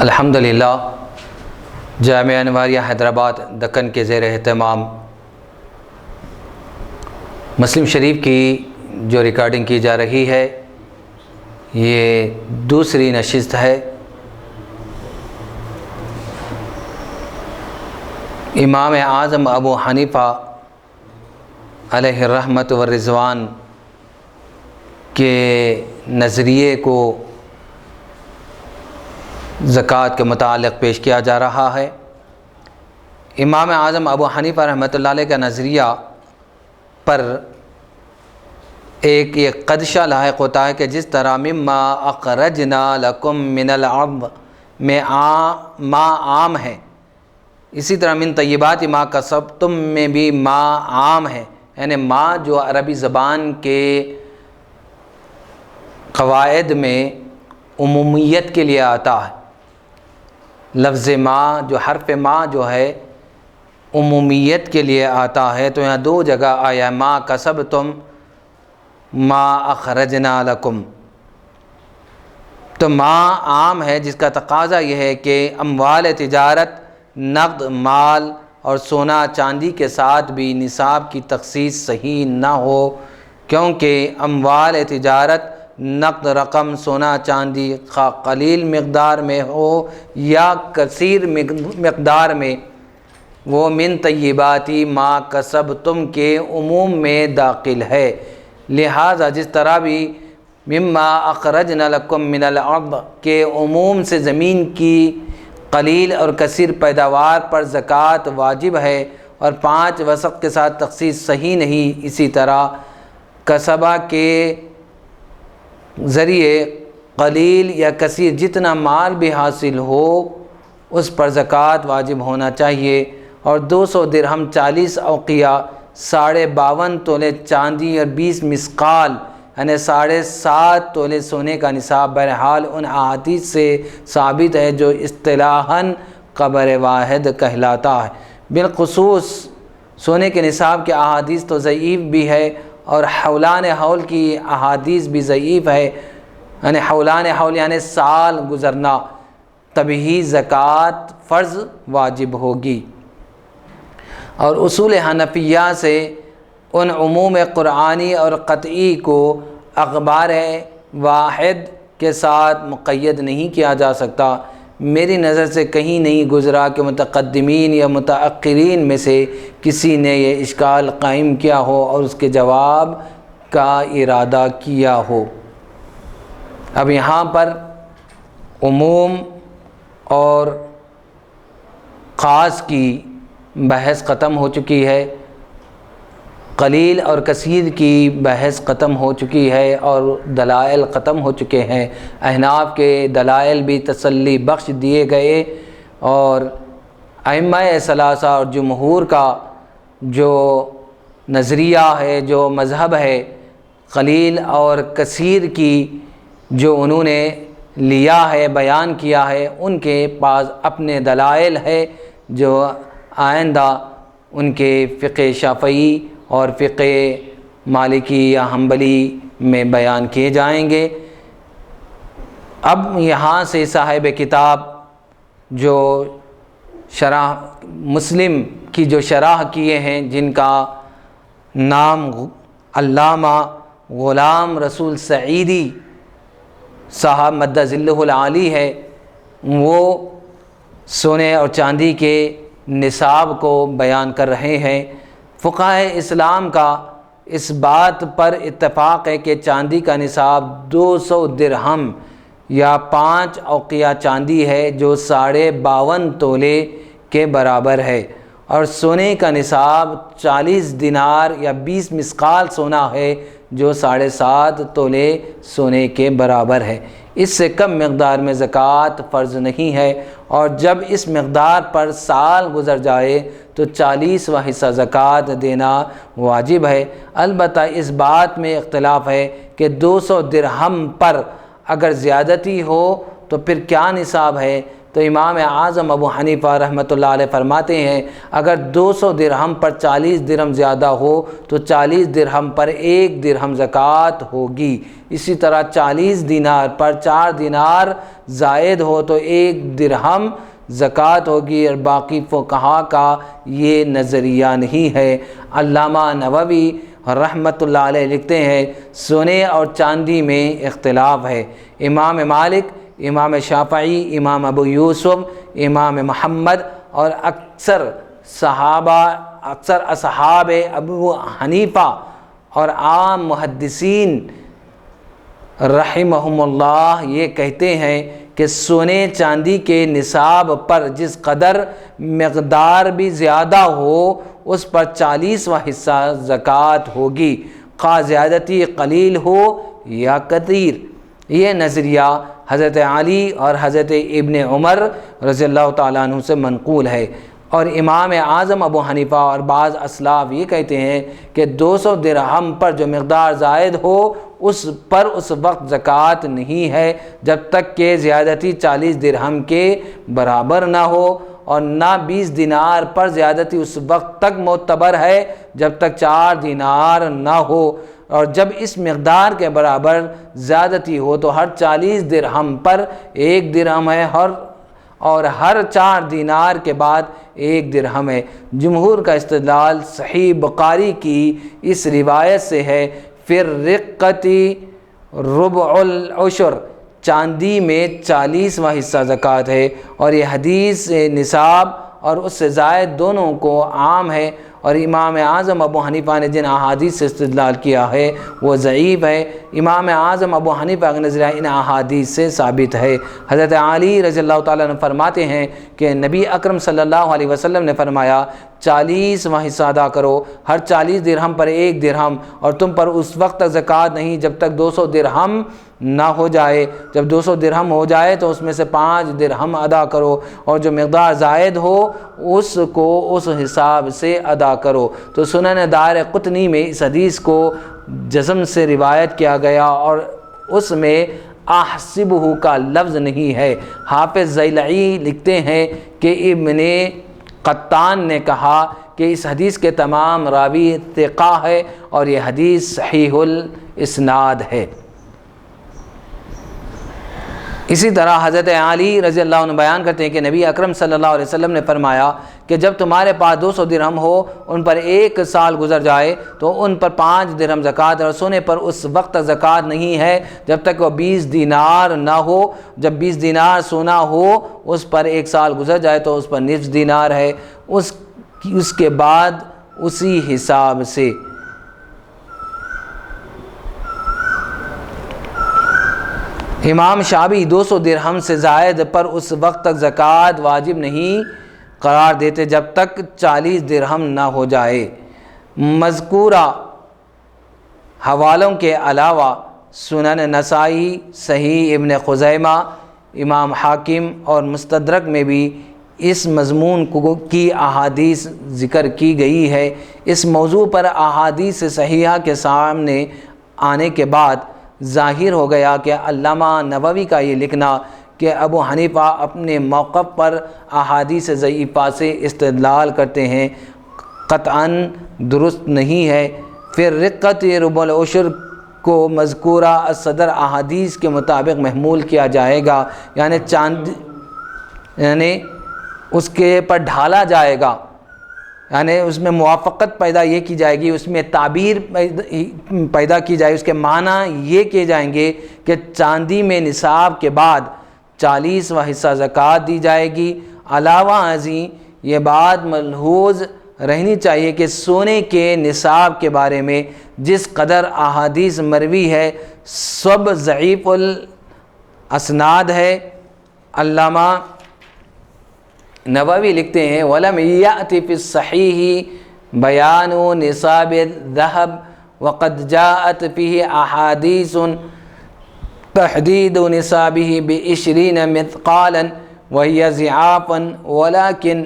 الحمدللہ جامعہ انواریہ حیدرآباد دکن کے زیر اہتمام مسلم شریف کی جو ریکارڈنگ کی جا رہی ہے یہ دوسری نشست ہے۔ امام اعظم ابو حنیفہ علیہ الرحمۃ والرضوان کے نظریے کو زکوٰۃ کے متعلق پیش کیا جا رہا ہے۔ امام اعظم ابو حنیفہ رحمۃ اللہ علیہ کا نظریہ پر ایک یہ قدشہ لاحق ہوتا ہے کہ جس طرح مما اخرجنا لکم من الارض میں ما عام ہے، اسی طرح من طیبات ما کسبتم میں بھی ما عام ہے، یعنی ما جو عربی زبان کے قواعد میں عمومیت کے لیے آتا ہے۔ لفظ ما جو حرف ما جو ہے عمومیت کے لیے آتا ہے، تو یہاں دو جگہ آیا ما کسبتم ما اخرجنا لکم، تو ما عام ہے، جس کا تقاضا یہ ہے کہ اموال تجارت، نقد مال اور سونا چاندی کے ساتھ بھی نصاب کی تخصیص صحیح نہ ہو، کیونکہ اموال تجارت، نقد رقم، سونا چاندی خواہ قلیل مقدار میں ہو یا کثیر مقدار میں، وہ من طیباتی ما کسبتم کے عموم میں داخل ہے۔ لہذا جس طرح بھی مما اخرجنا لکم من الارض کے عموم سے زمین کی قلیل اور کثیر پیداوار پر زکوٰۃ واجب ہے اور 5 وسق کے ساتھ تخصیص صحیح نہیں، اسی طرح کسبہ کے ذریعے قلیل یا کثیر جتنا مال بھی حاصل ہو اس پر زکوٰۃ واجب ہونا چاہیے، اور 200 درہم 40 اوقیہ 52.5 تولے چاندی اور 20 مثقال یعنی 7.5 تولے سونے کا نصاب بہرحال ان احادیث سے ثابت ہے جو اصطلاحاً قبر واحد کہلاتا ہے۔ بالخصوص سونے کے نصاب کے احادیث تو ضعیف بھی ہے، اور حولان حول کی احادیث بھی ضعیف ہے، یعنی حولان حول یعنی سال گزرنا، تبھی زکوٰۃ فرض واجب ہوگی۔ اور اصول حنفیہ سے ان عموم قرآنی اور قطعی کو اخبار واحد کے ساتھ مقید نہیں کیا جا سکتا۔ میری نظر سے کہیں نہیں گزرا کہ متقدمین یا متأخرین میں سے کسی نے یہ اشکال قائم کیا ہو اور اس کے جواب کا ارادہ کیا ہو۔ اب یہاں پر عموم اور خاص کی بحث ختم ہو چکی ہے، قلیل اور کثیر کی بحث ختم ہو چکی ہے، اور دلائل ختم ہو چکے ہیں۔ احناف کے دلائل بھی تسلی بخش دیے گئے، اور ائمہ ثلاثہ اور جمہور کا جو نظریہ ہے، جو مذہب ہے، قلیل اور کثیر کی جو انہوں نے لیا ہے، بیان کیا ہے، ان کے پاس اپنے دلائل ہے جو آئندہ ان کے فقہ شافعی اور فقہ مالکی یا حنبلی میں بیان کیے جائیں گے۔ اب یہاں سے صاحب کتاب جو شرح مسلم کی جو شرح کیے ہیں، جن کا نام علامہ غلام رسول سعیدی صاحب مد ظلہ العالی ہے، وہ سونے اور چاندی کے نصاب کو بیان کر رہے ہیں۔ فقہائے اسلام کا اس بات پر اتفاق ہے کہ چاندی کا نصاب 200 درہم یا 5 اوقیہ چاندی ہے جو 52.5 تولے کے برابر ہے، اور سونے کا نصاب 40 دینار یا 20 مثقال سونا ہے جو 7.5 تولے سونے کے برابر ہے۔ اس سے کم مقدار میں زکوٰۃ فرض نہیں ہے، اور جب اس مقدار پر سال گزر جائے تو 40واں حصہ زکوٰۃ دینا واجب ہے۔ البتہ اس بات میں اختلاف ہے کہ 200 درہم پر اگر زیادتی ہو تو پھر کیا نصاب ہے، تو امام اعظم ابو حنیفہ رحمۃ اللہ علیہ فرماتے ہیں اگر 200 درہم پر 40 درہم زیادہ ہو تو 40 درہم پر 1 درہم زکوٰۃ ہوگی۔ اسی طرح 40 دینار پر 4 دینار زائد ہو تو 1 درہم زکوٰۃ ہوگی، اور باقی فقہا کا یہ نظریہ نہیں ہے۔ علامہ نووی رحمۃ اللہ علیہ لکھتے ہیں سونے اور چاندی میں اختلاف ہے۔ امام مالک، امام شافعی، امام ابو یوسف، امام محمد اور اکثر اصحاب ابو حنیفہ اور عام محدثین رحمہم اللہ یہ کہتے ہیں کہ سونے چاندی کے نصاب پر جس قدر مقدار بھی زیادہ ہو اس پر 40واں حصہ زکوٰۃ ہوگی، خواہ زیادتی قلیل ہو یا کثیر۔ یہ نظریہ حضرت علی اور حضرت ابن عمر رضی اللہ تعالیٰ عنہ سے منقول ہے، اور امام اعظم ابو حنیفہ اور بعض اسلاف یہ کہتے ہیں کہ 200 درہم پر جو مقدار زائد ہو اس پر اس وقت زکوٰۃ نہیں ہے جب تک کہ زیادتی 40 درہم کے برابر نہ ہو، اور نہ 20 دینار پر زیادتی اس وقت تک معتبر ہے جب تک 4 دینار نہ ہو، اور جب اس مقدار کے برابر زیادتی ہو تو ہر 40 درہم پر 1 درہم ہے، اور ہر 4 دینار کے بعد 1 درہم ہے۔ جمہور کا استدلال صحیح بخاری کی اس روایت سے ہے فی الرقۃ ربع العشر، چاندی میں 40واں حصہ زکوٰۃ ہے، اور یہ حدیث نصاب اور اس سے زائد دونوں کو عام ہے، اور امام اعظم ابو حنیفہ نے جن احادیث سے استدلال کیا ہے وہ ضعیف ہے۔ امام اعظم ابو حنیفہ کا نظریہ ان احادیث سے ثابت ہے۔ حضرت علی رضی اللہ تعالیٰ عنہ فرماتے ہیں کہ نبی اکرم صلی اللہ علیہ وسلم نے فرمایا 40واں حصہ ادا کرو، ہر 40 درہم پر 1 درہم، اور تم پر اس وقت تک زکوٰۃ نہیں جب تک 200 درہم نہ ہو جائے۔ جب 200 درہم ہو جائے تو اس میں سے 5 درہم ادا کرو، اور جو مقدار زائد ہو اس کو اس حساب سے ادا کرو۔ تو سنن دارقطنی میں اس حدیث کو جزم سے روایت کیا گیا، اور اس میں احسبہ کا لفظ نہیں ہے۔ حافظ زیلعی لکھتے ہیں کہ ابن قطان نے کہا کہ اس حدیث کے تمام راوی ثقہ ہے، اور یہ حدیث صحیح الاسناد ہے۔ اسی طرح حضرت علی رضی اللہ عنہ بیان کرتے ہیں کہ نبی اکرم صلی اللہ علیہ وسلم نے فرمایا کہ جب تمہارے پاس 200 درہم ہو، ان پر 1 سال گزر جائے تو ان پر 5 درہم زکوٰۃ، اور سونے پر اس وقت تک زکوٰۃ نہیں ہے جب تک وہ 20 دینار نہ ہو۔ جب 20 دینار سونا ہو اس پر 1 سال گزر جائے تو اس پر نصف دینار ہے، اس کے بعد اسی حساب سے۔ امام شافعی 200 درہم سے زائد پر اس وقت تک زکوٰۃ واجب نہیں قرار دیتے جب تک 40 درہم نہ ہو جائے۔ مذکورہ حوالوں کے علاوہ سنن نسائی، صحیح ابن خزیمہ، امام حاکم اور مستدرک میں بھی اس مضمون کی احادیث ذکر کی گئی ہے۔ اس موضوع پر احادیث صحیحہ کے سامنے آنے کے بعد ظاہر ہو گیا کہ علامہ نووی کا یہ لکھنا کہ ابو حنیفہ اپنے موقف پر احادیث ضعیفہ سے استدلال کرتے ہیں قطعاً درست نہیں ہے۔ پھر رقۃ ربع العشر کو مذکورہ الصدر احادیث کے مطابق محمول کیا جائے گا، یعنی اس کے پر ڈھالا جائے گا، یعنی اس میں موافقت پیدا یہ کی جائے گی، اس میں تعبیر پیدا کی جائے، اس کے معنی یہ کیے جائیں گے کہ چاندی میں نصاب کے بعد 40واں حصہ زکوٰۃ دی جائے گی۔ علاوہ ازیں یہ بات ملحوظ رہنی چاہیے کہ سونے کے نصاب کے بارے میں جس قدر احادیث مروی ہے سب ضعیف الاسناد ہے۔ علامہ نووی لکھتے ہیں وَلَمْ يَأْتِ فِي الصَّحِيحِ بَيَانُ نِصَابِ الذَّهَبِ وَقَدْ جَاءَتْ فِيهِ أَحَادِيثٌ تَحْدِيدُ نِصَابِهِ ب20 مثقالا وهي ضعافا ولكن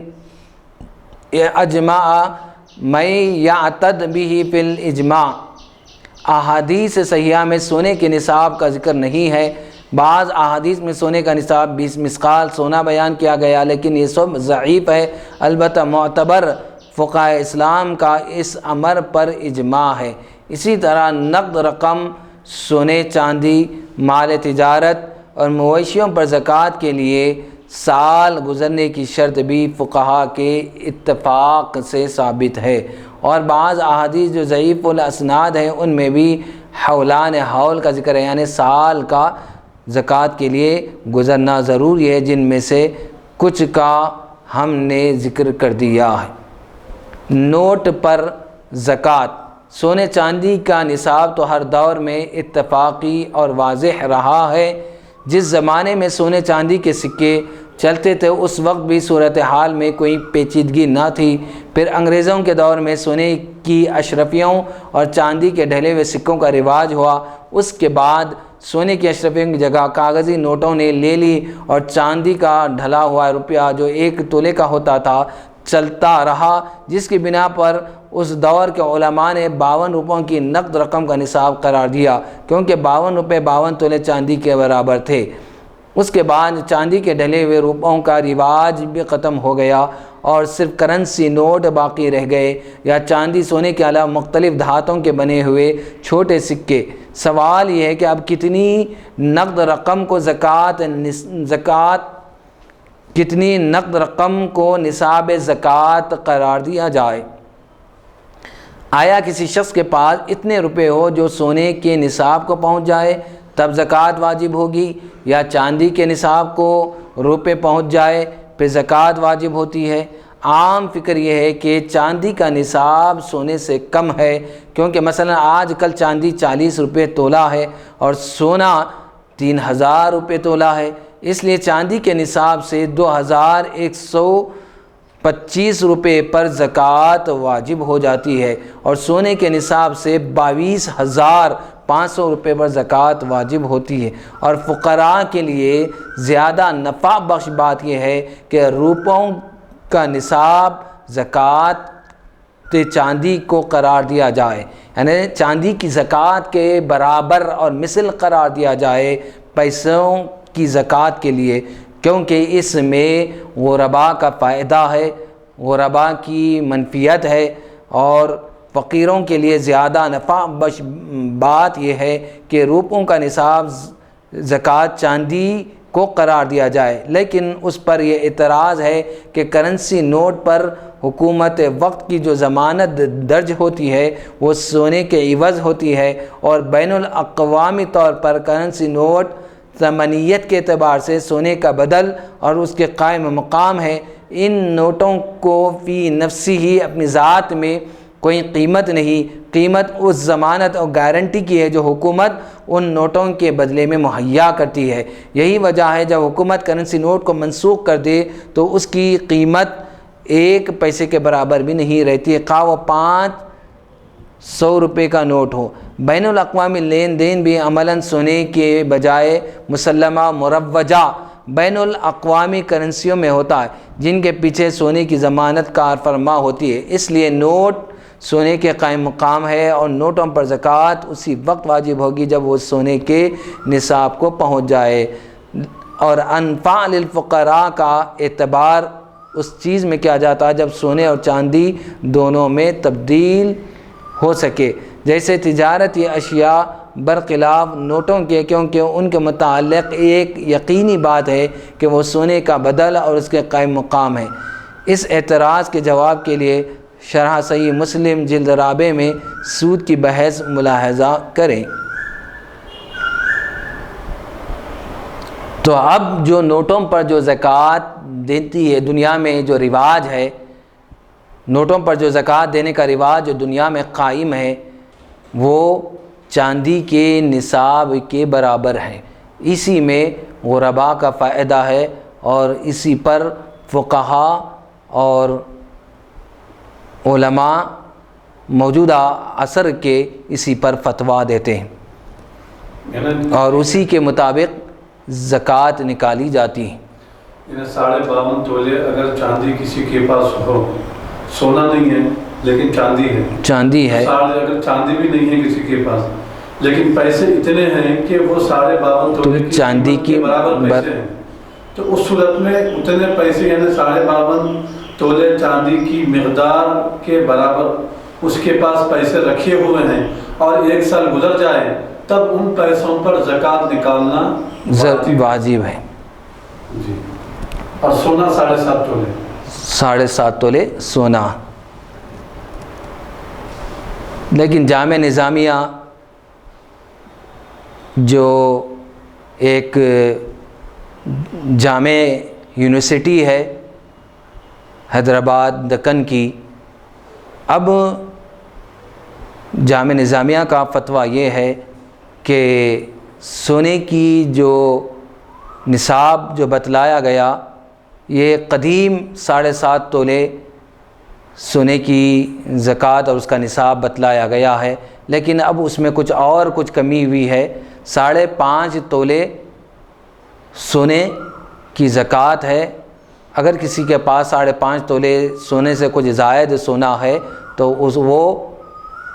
اجماع من يعتد به في الاجماع۔ احادیث صحیحہ میں سونے کے نصاب کا ذکر نہیں ہے، بعض احادیث میں سونے کا نصاب 20 مثقال سونا بیان کیا گیا، لیکن یہ سب ضعیف ہے۔ البتہ معتبر فقہائے اسلام کا اس امر پر اجماع ہے۔ اسی طرح نقد رقم، سونے چاندی، مال تجارت اور مویشیوں پر زکوٰۃ کے لیے سال گزرنے کی شرط بھی فقہا کے اتفاق سے ثابت ہے، اور بعض احادیث جو ضعیف الاسناد ہیں ان میں بھی حولان حول کا ذکر ہے، یعنی سال کا زکوٰۃ کے لیے گزرنا ضروری ہے، جن میں سے کچھ کا ہم نے ذکر کر دیا ہے۔ نوٹ پر زکوٰۃ۔ سونے چاندی کا نصاب تو ہر دور میں اتفاقی اور واضح رہا ہے۔ جس زمانے میں سونے چاندی کے سکے چلتے تھے اس وقت بھی صورتحال میں کوئی پیچیدگی نہ تھی۔ پھر انگریزوں کے دور میں سونے کی اشرفیوں اور چاندی کے ڈھلے ہوئے سکوں کا رواج ہوا۔ اس کے بعد سونے کی اشرفیوں کی جگہ کاغذی نوٹوں نے لے لی، اور چاندی کا ڈھلا ہوا روپیہ جو 1 تولے کا ہوتا تھا چلتا رہا، جس کی بنا پر اس دور کے علماء نے 52 روپوں کی نقد رقم کا نصاب قرار دیا، کیونکہ 52 روپے 52 تولے چاندی کے برابر تھے۔ اس کے بعد چاندی کے ڈھلے ہوئے روپوں کا رواج بھی ختم ہو گیا اور صرف کرنسی نوٹ باقی رہ گئے، یا چاندی سونے کے علاوہ مختلف دھاتوں کے بنے ہوئے چھوٹے سکے۔ سوال یہ ہے کہ اب کتنی نقد رقم کو کتنی نقد رقم کو نصاب زکوٰۃ قرار دیا جائے؟ آیا کسی شخص کے پاس اتنے روپے ہو جو سونے کے نصاب کو پہنچ جائے تب زکوٰۃ واجب ہوگی، یا چاندی کے نصاب کو روپے پہنچ جائے پھر زکوٰۃ واجب ہوتی ہے؟ عام فکر یہ ہے کہ چاندی کا نصاب سونے سے کم ہے، کیونکہ مثلا آج کل چاندی 40 روپے تولہ ہے اور سونا 3000 روپے تولہ ہے، اس لیے چاندی کے نصاب سے 2125 روپے پر زکوٰۃ واجب ہو جاتی ہے، اور سونے کے نصاب سے 22500 روپے پر زکوٰۃ واجب ہوتی ہے۔ اور فقراء کے لیے زیادہ نفع بخش بات یہ ہے کہ روپوں کا نصاب زکوٰۃ چاندی کو قرار دیا جائے، یعنی چاندی کی زکوٰۃ کے برابر اور مثل قرار دیا جائے پیسوں کی زکوٰۃ کے لیے، کیونکہ اس میں غرباء کا فائدہ ہے، غرباء کی منفیت ہے، اور فقیروں کے لیے زیادہ نفع بخش بات یہ ہے کہ روپوں کا نصاب زکوٰۃ چاندی کو قرار دیا جائے۔ لیکن اس پر یہ اعتراض ہے کہ کرنسی نوٹ پر حکومت وقت کی جو ضمانت درج ہوتی ہے وہ سونے کے عوض ہوتی ہے، اور بین الاقوامی طور پر کرنسی نوٹ ثمنیت کے اعتبار سے سونے کا بدل اور اس کے قائم مقام ہے۔ ان نوٹوں کو فی نفسی ہی اپنی ذات میں کوئی قیمت نہیں، قیمت اس ضمانت اور گارنٹی کی ہے جو حکومت ان نوٹوں کے بدلے میں مہیا کرتی ہے۔ یہی وجہ ہے جب حکومت کرنسی نوٹ کو منسوخ کر دے تو اس کی قیمت 1 پیسے کے برابر بھی نہیں رہتی ہے، خواہ وہ 500 روپے کا نوٹ ہو۔ بین الاقوامی لین دین بھی عملاً سونے کے بجائے مسلمہ مروجہ بین الاقوامی کرنسیوں میں ہوتا ہے، جن کے پیچھے سونے کی ضمانت کار فرما ہوتی ہے۔ اس لیے نوٹ سونے کے قائم مقام ہے، اور نوٹوں پر زکوٰۃ اسی وقت واجب ہوگی جب وہ سونے کے نصاب کو پہنچ جائے۔ اور انفع للفقراء کا اعتبار اس چیز میں کیا جاتا ہے جب سونے اور چاندی دونوں میں تبدیل ہو سکے، جیسے تجارتی اشیاء برخلاف نوٹوں کے، کیونکہ ان کے متعلق ایک یقینی بات ہے کہ وہ سونے کا بدل اور اس کے قائم مقام ہے۔ اس اعتراض کے جواب کے لیے شرح صحیح مسلم جلد رابع میں سود کی بحث ملاحظہ کریں۔ تو اب جو نوٹوں پر جو زکوٰۃ دیتی ہے دنیا میں جو رواج ہے، نوٹوں پر جو زکوٰۃ دینے کا رواج جو دنیا میں قائم ہے وہ چاندی کے نصاب کے برابر ہے۔ اسی میں غرباء کا فائدہ ہے، اور اسی پر فقہا اور علماء موجودہ عصر کے اسی پر فتویٰ دیتے ہیں، اور اسی کے مطابق زکوٰۃ نکالی جاتی ہے۔ 52.5 تولے اگر چاندی کسی کے پاس ہو، سونا نہیں ہے لیکن چاندی ہے، چاندی ہے، اگر چاندی بھی نہیں ہے کسی کے پاس لیکن پیسے اتنے ہیں کہ وہ 52.5 تولے کی چاندی کی برابر پیسے ہیں، تو اس صورت میں اتنے پیسے یعنی 52.5 تولے چاندی کی مقدار کے برابر اس کے پاس پیسے رکھے ہوئے ہیں اور 1 سال گزر جائے تب ان پیسوں پر زکوٰۃ نکالنا واجب ہے جی۔ اور سونا 7.5 تولے 7.5 تولے سونا۔ لیکن جامعہ نظامیہ جو ایک جامع یونیورسٹی ہے حیدرآباد دکن کی، اب جامعہ نظامیہ کا فتویٰ یہ ہے کہ سونے کی جو نصاب جو بتلایا گیا یہ قدیم 7.5 تولے سونے کی زکوٰۃ اور اس کا نصاب بتلایا گیا ہے، لیکن اب اس میں کچھ کمی ہوئی ہے۔ 5.5 تولے سونے کی زکوٰۃ ہے۔ اگر کسی کے پاس 5.5 تولے سونے سے کچھ زائد سونا ہے تو وہ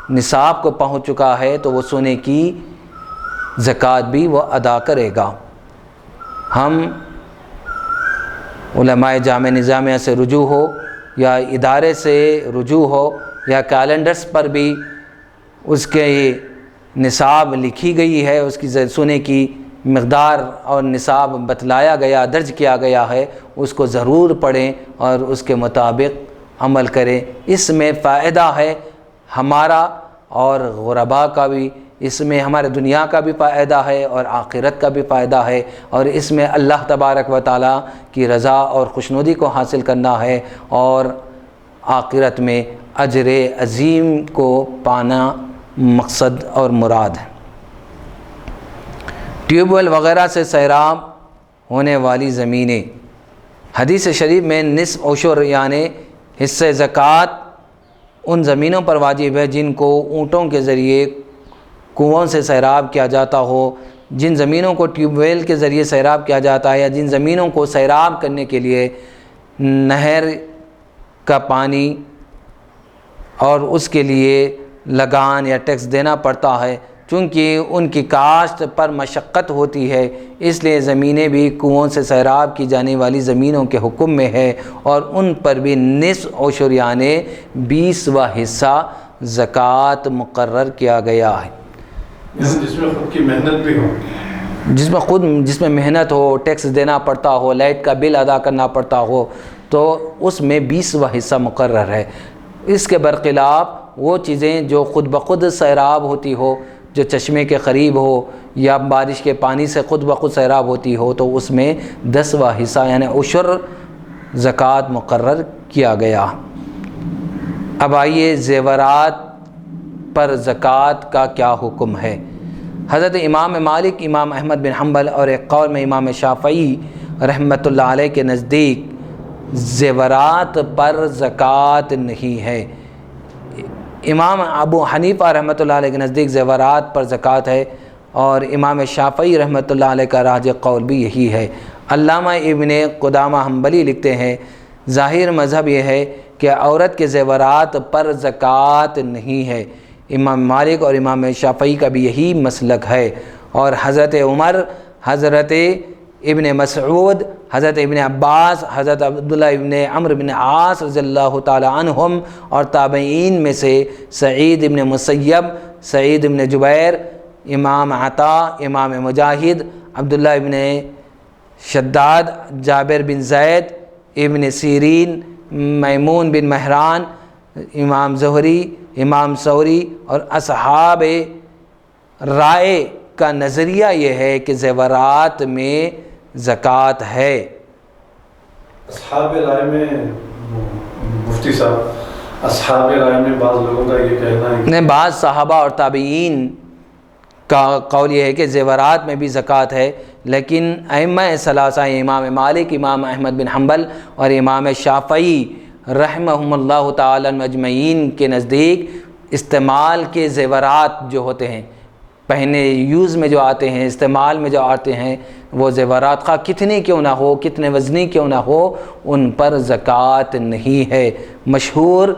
نصاب کو پہنچ چکا ہے تو وہ سونے کی زکوٰۃ بھی وہ ادا کرے گا۔ ہم علماء جامع نظامیہ سے رجوع ہو یا ادارے سے رجوع ہو یا کیلنڈرز پر بھی اس کے نصاب لکھی گئی ہے، اس کی سونے کی مقدار اور نصاب بتلایا گیا، درج کیا گیا ہے، اس کو ضرور پڑھیں اور اس کے مطابق عمل کریں۔ اس میں فائدہ ہے ہمارا اور غرباء کا بھی، اس میں ہمارے دنیا کا بھی فائدہ ہے اور آخرت کا بھی فائدہ ہے، اور اس میں اللہ تبارک و تعالیٰ کی رضا اور خوشنودی کو حاصل کرنا ہے اور آخرت میں اجر عظیم کو پانا مقصد اور مراد ہے۔ ٹیوب ویل وغیرہ سے سیراب ہونے والی زمینیں، حدیث شریف میں نصف عشر یعنی حصہ زکوٰۃ ان زمینوں پر واجب ہے جن کو اونٹوں کے ذریعے کنووں سے سیراب کیا جاتا ہو، جن زمینوں کو ٹیوب ویل کے ذریعے سیراب کیا جاتا ہے یا جن زمینوں کو سیراب کرنے کے لیے نہر کا پانی اور اس کے لیے لگان یا ٹیکس دینا پڑتا ہے، چونکہ ان کی کاشت پر مشقت ہوتی ہے، اس لیے زمینیں بھی کنووں سے سیراب کی جانے والی زمینوں کے حکم میں ہے اور ان پر بھی نصف عشر یعنی 20واں حصہ زکوٰۃ مقرر کیا گیا ہے۔ جس میں خود کی محنت بھی ہو، جس میں محنت ہو، ٹیکس دینا پڑتا ہو، لائٹ کا بل ادا کرنا پڑتا ہو، تو اس میں 20واں حصہ مقرر ہے۔ اس کے برخلاف وہ چیزیں جو خود بخود سیراب ہوتی ہو، جو چشمے کے قریب ہو یا بارش کے پانی سے خود بخود سیراب ہوتی ہو، تو اس میں 10واں حصہ یعنی عشر زکوٰۃ مقرر کیا گیا۔ اب آئیے زیورات پر زکوٰۃ کا کیا حکم ہے۔ حضرت امام مالک، امام احمد بن حنبل اور ایک قول میں امام شافعی رحمۃ اللہ علیہ کے نزدیک زیورات پر زکوٰۃ نہیں ہے۔ امام ابو حنیفہ رحمۃ اللہ علیہ کے نزدیک زیورات پر زکوٰۃ ہے اور امام شافعی رحمۃ اللہ علیہ کا راجح قول بھی یہی ہے۔ علامہ ابن قدامہ حنبلی لکھتے ہیں ظاہر مذہب یہ ہے کہ عورت کے زیورات پر زکوٰۃ نہیں ہے۔ امام مالک اور امام شافعی کا بھی یہی مسلک ہے، اور حضرت عمر، حضرت ابن مسعود، حضرت ابن عباس، حضرت عبداللہ ابن عمرو بن عاص رضی اللہ تعالی عنہم اور تابعین میں سے سعید ابن مسیب، سعید ابن جبیر، امام عطا، امام مجاہد، عبداللہ ابن شداد، جابر بن زید، ابن سیرین، میمون بن مہران، امام زہری، امام ثوری اور اصحاب رائے کا نظریہ یہ ہے کہ زیورات میں زکوٰۃ ہے۔ اصحاب رائے میں مفتی صاحب، اصحاب رائے میں بعض لوگوں کا یہ کہنا ہے کہ بعض صحابہ اور تابعین کا قول یہ ہے کہ زیورات میں بھی زکوٰۃ ہے، لیکن ائمہ ثلاثہ امام مالک، امام احمد بن حنبل اور امام شافعی رحمہم اللہ تعالی اجمعین کے نزدیک استعمال کے زیورات جو ہوتے ہیں، پہنے یوز میں جو آتے ہیں، استعمال میں جو آتے ہیں، وہ زیورات خواہ کتنے کیوں نہ ہو، کتنے وزنی کیوں نہ ہو، ان پر زکوٰۃ نہیں ہے۔ مشہور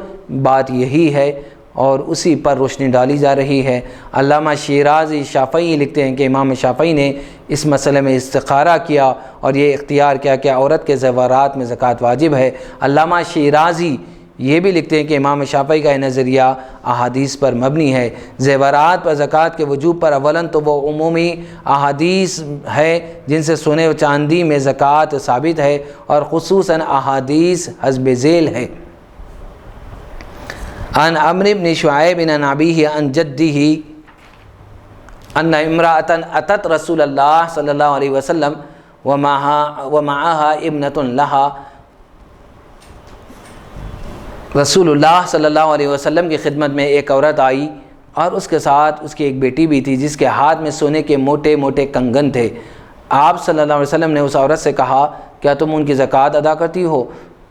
بات یہی ہے، اور اسی پر روشنی ڈالی جا رہی ہے۔ علامہ شیرازی شافعی لکھتے ہیں کہ امام شافعی نے اس مسئلے میں استخارہ کیا اور یہ اختیار کیا کہ عورت کے زیورات میں زکوٰۃ واجب ہے۔ علامہ شیرازی یہ بھی لکھتے ہیں کہ امام شافعی کا یہ نظریہ احادیث پر مبنی ہے۔ زیورات پر زکوٰۃ کے وجوب پر اولاً تو وہ عمومی احادیث ہے جن سے سونے و چاندی میں زکوٰۃ ثابت ہے، اور خصوصاً احادیث حسب ذیل ہے۔ عن عمرو بن شعیب عن ابیہ عن جدہ ان امرأۃ اتت رسول اللہ صلی اللہ علیہ وسلم ومعها ابنۃ لها۔ رسول اللہ صلی اللہ علیہ وسلم کی خدمت میں ایک عورت آئی اور اس کے ساتھ اس کی ایک بیٹی بھی تھی جس کے ہاتھ میں سونے کے موٹے موٹے کنگن تھے۔ آپ صلی اللہ علیہ وسلم نے اس عورت سے کہا کیا تم ان کی زکوٰۃ ادا کرتی ہو؟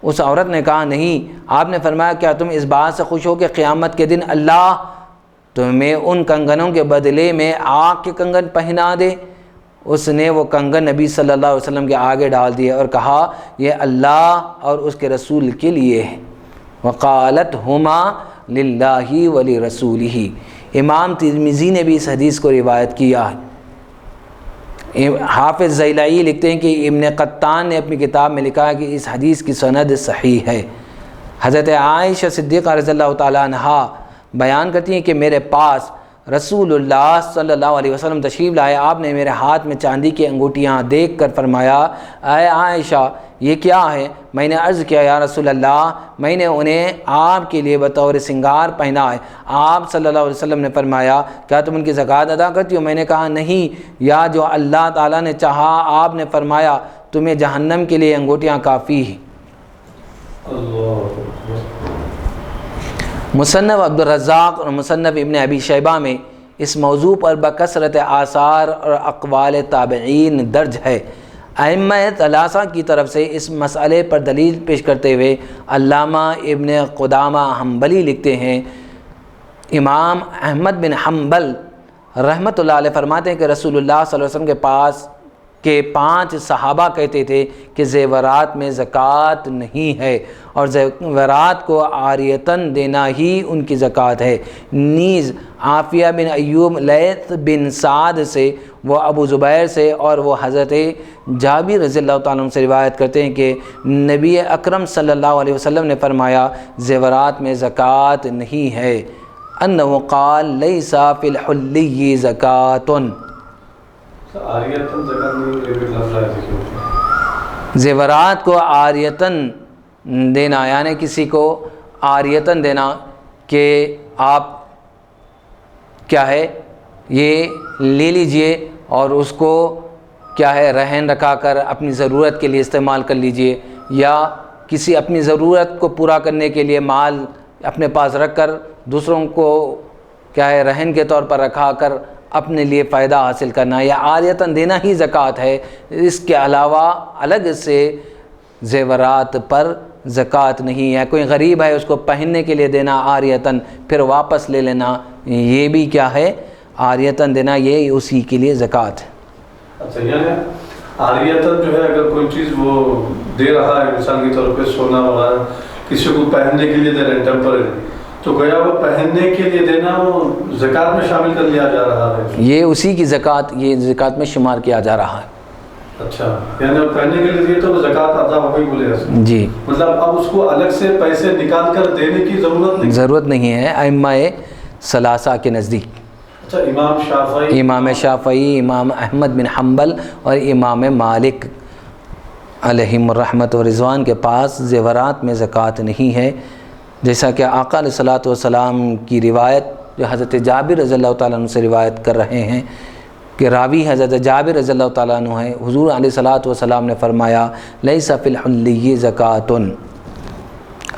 اس عورت نے کہا نہیں۔ آپ نے فرمایا کیا تم اس بات سے خوش ہو کہ قیامت کے دن اللہ تمہیں ان کنگنوں کے بدلے میں آگ کے کنگن پہنا دے؟ اس نے وہ کنگن نبی صلی اللہ علیہ وسلم کے آگے ڈال دیے اور کہا یہ اللہ اور اس کے رسول کے لیے ہے۔ وقالت ہما للہ ولرسولہ۔ امام ترمذی نے بھی اس حدیث کو روایت کیا ہے۔ حافظ زیلعی لکھتے ہیں کہ ابن قطان نے اپنی کتاب میں لکھا ہے کہ اس حدیث کی سند صحیح ہے۔ حضرت عائشہ صدیقہ رضی اللہ تعالیٰ عنہا بیان کرتی ہیں کہ میرے پاس رسول اللہ صلی اللہ علیہ وسلم تشریف لائے، آپ نے میرے ہاتھ میں چاندی کی انگوٹھیاں دیکھ کر فرمایا اے عائشہ یہ کیا ہے؟ میں نے عرض کیا یا رسول اللہ میں نے انہیں آپ کے لیے بطور سنگار پہنا ہے۔ آپ صلی اللہ علیہ وسلم نے فرمایا کیا تم ان کی زکوٰۃ ادا کرتی ہو؟ میں نے کہا نہیں، یا جو اللہ تعالیٰ نے چاہا۔ آپ نے فرمایا تمہیں جہنم کے لیے انگوٹھیاں کافی ہیں۔ مصنف عبدالرزاق اور مصنف ابن ابی شیبہ میں اس موضوع پر بکثرت آثار اور اقوال تابعین درج ہے۔ ائمہ ثلاثہ کی طرف سے اس مسئلے پر دلیل پیش کرتے ہوئے علامہ ابن قدامہ حنبلی لکھتے ہیں امام احمد بن حنبل رحمۃ اللہ علیہ فرماتے ہیں کہ رسول اللہ صلی اللہ علیہ وسلم کے پاس کے 5 صحابہ کہتے تھے کہ زیورات میں زکوٰۃ نہیں ہے اور زیورات کو عاریتاً دینا ہی ان کی زکوٰۃ ہے۔ نیز عافیہ بن ایوب، لیث بن سعد سے، وہ ابو زبیر سے اور وہ حضرت جابر رضی اللہ تعالیٰ عنہ سے روایت کرتے ہیں کہ نبی اکرم صلی اللہ علیہ وسلم نے فرمایا زیورات میں زکوٰۃ نہیں ہے۔ انہ قال لیس فی الحلی زکوٰۃ۔ زیورات کو عاریتاً دینا یعنی کسی کو عاریتاً دینا کہ آپ کیا ہے یہ لے لیجئے اور اس کو کیا ہے رہن رکھا کر اپنی ضرورت کے لیے استعمال کر لیجئے، یا کسی اپنی ضرورت کو پورا کرنے کے لیے مال اپنے پاس رکھ کر دوسروں کو کیا ہے رہن کے طور پر رکھا کر اپنے لیے فائدہ حاصل کرنا، یا عاریتاً دینا ہی زکوٰۃ ہے۔ اس کے علاوہ الگ سے زیورات پر زکوٰۃ نہیں ہے۔ کوئی غریب ہے اس کو پہننے کے لیے دینا عاریتاً پھر واپس لے لینا، یہ بھی کیا ہے عاریتاً دینا، یہ اسی کے لیے زکوٰۃ ہے۔ اچھا یعنی عاریتاً جو ہے اگر کوئی چیز وہ دے رہا ہے مثال کے طور پہ سونا وغیرہ کسی کو پہننے کے لیے دے رہے ہیں ٹیمپرری، تو گویا وہ پہننے کے لیے دینا وہ زکوٰۃ میں شامل کر لیا جا رہا ہے، یہ اسی کی زکوٰۃ، یہ زکوٰۃ میں شمار کیا جا رہا ہے۔ اچھا یعنی وہ پہننے کے لیے دیے تو وہ زکوٰۃ ادا ہو گئی بولے ایسے؟ جی، مطلب اب اس کو الگ سے پیسے نکال کر دینے کی ضرورت نہیں ہے ائمہ ثلاثہ کے نزدیک۔ اچھا امام شافعی، امام احمد بن حنبل اور امام مالک علیہم الرحمۃ و رضوان کے پاس زیورات میں زکوٰۃ نہیں ہے، جیسا کہ آقا علیہ الصلوۃ والسلام کی روایت جو حضرت جابر رضی اللہ تعالیٰ عنہ سے روایت کر رہے ہیں کہ راوی حضرت جابر رضی اللہ تعالیٰ عنہ ہے، حضور علیہ الصلوۃ والسلام نے فرمایا لیس فی الحلی زکوٰۃ۔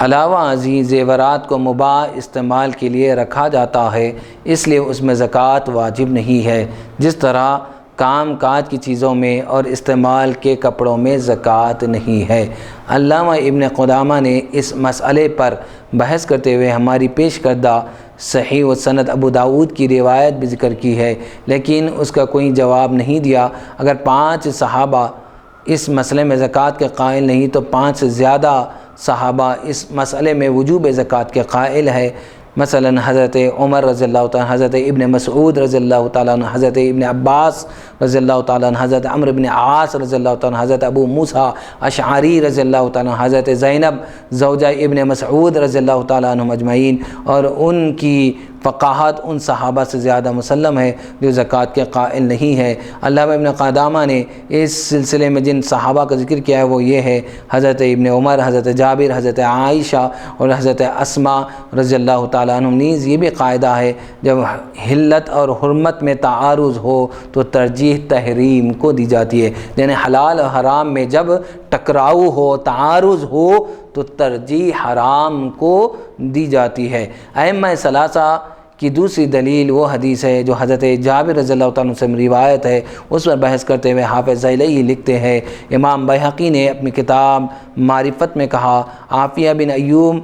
علاوہ ازیں زیورات کو مباح استعمال کے لیے رکھا جاتا ہے، اس لیے اس میں زکوٰۃ واجب نہیں ہے، جس طرح کام کاج کی چیزوں میں اور استعمال کے کپڑوں میں زکوٰۃ نہیں ہے۔ علامہ ابن قدامہ نے اس مسئلے پر بحث کرتے ہوئے ہماری پیش کردہ صحیح و سند ابو داود کی روایت بھی ذکر کی ہے، لیکن اس کا کوئی جواب نہیں دیا۔ اگر 5 صحابہ اس مسئلے میں زکوٰۃ کے قائل نہیں تو 5 سے زیادہ صحابہ اس مسئلے میں وجوب زکوٰۃ کے قائل ہے۔ مثلا حضرت عمر رضی اللہ تعالیٰ، حضرت ابن مسعود رضی اللہ تعالیٰ عنہ، حضرت ابن عباس رضی اللہ تعالیٰ عنہ، حضرت عمرو بن عاص رضی اللہ تعالیٰ عنہ، حضرت ابو موسیٰ اشعری رضی اللہ تعالیٰ عنہ، حضرت زینب زوجہ ابن مسعود رضی اللہ تعالیٰ عنہ اجمعین، اور ان کی فقاہت ان صحابہ سے زیادہ مسلم ہے جو زکوٰۃ کے قائل نہیں ہے۔ علامہ ابن قدامہ نے اس سلسلے میں جن صحابہ کا ذکر کیا ہے وہ یہ ہے حضرت ابن عمر، حضرت جابر، حضرت عائشہ اور حضرت اسماء رضی اللہ تعالیٰ عنہ۔ نیز یہ بھی قاعدہ ہے جب حلت اور حرمت میں تعارض ہو تو ترجیح تحریم کو دی جاتی ہے، یعنی حلال اور حرام میں جب ٹکراؤ ہو، تعارض ہو تو ترجیح حرام کو دی جاتی ہے۔ ائمہ ثلاثہ کی دوسری دلیل وہ حدیث ہے جو حضرت جابر رضی اللہ تعالیٰ عنہ سے روایت ہے، اس پر بحث کرتے ہوئے حافظ ذیلی لکھتے ہیں، امام بیہقی نے اپنی کتاب معرفت میں کہا، عافیہ بن ایوب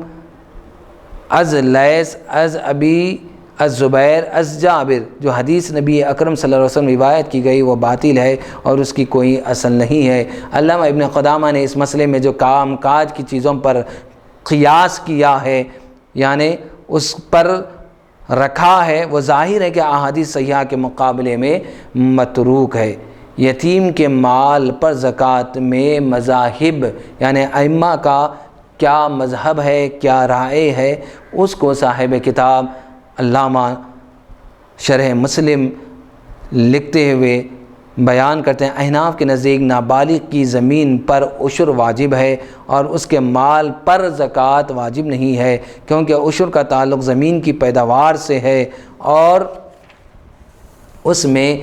از لیث از ابی از زبیر از جابر، جو حدیث نبی اکرم صلی اللہ علیہ وسلم روایت کی گئی وہ باطل ہے اور اس کی کوئی اصل نہیں ہے۔ علامہ ابن قدامہ نے اس مسئلے میں جو کام کاج کی چیزوں پر قیاس کیا ہے، یعنی اس پر رکھا ہے، وہ ظاہر ہے کہ احادیث صحیحہ کے مقابلے میں متروک ہے۔ یتیم کے مال پر زکوٰۃ میں مذاہب یعنی ائمہ کا کیا مذہب ہے، کیا رائے ہے، اس کو صاحب کتاب علامہ شرح مسلم لکھتے ہوئے بیان کرتے ہیں۔ احناف کے نزدیک نابالغ کی زمین پر عشر واجب ہے اور اس کے مال پر زکوٰۃ واجب نہیں ہے، کیونکہ عشر کا تعلق زمین کی پیداوار سے ہے اور اس میں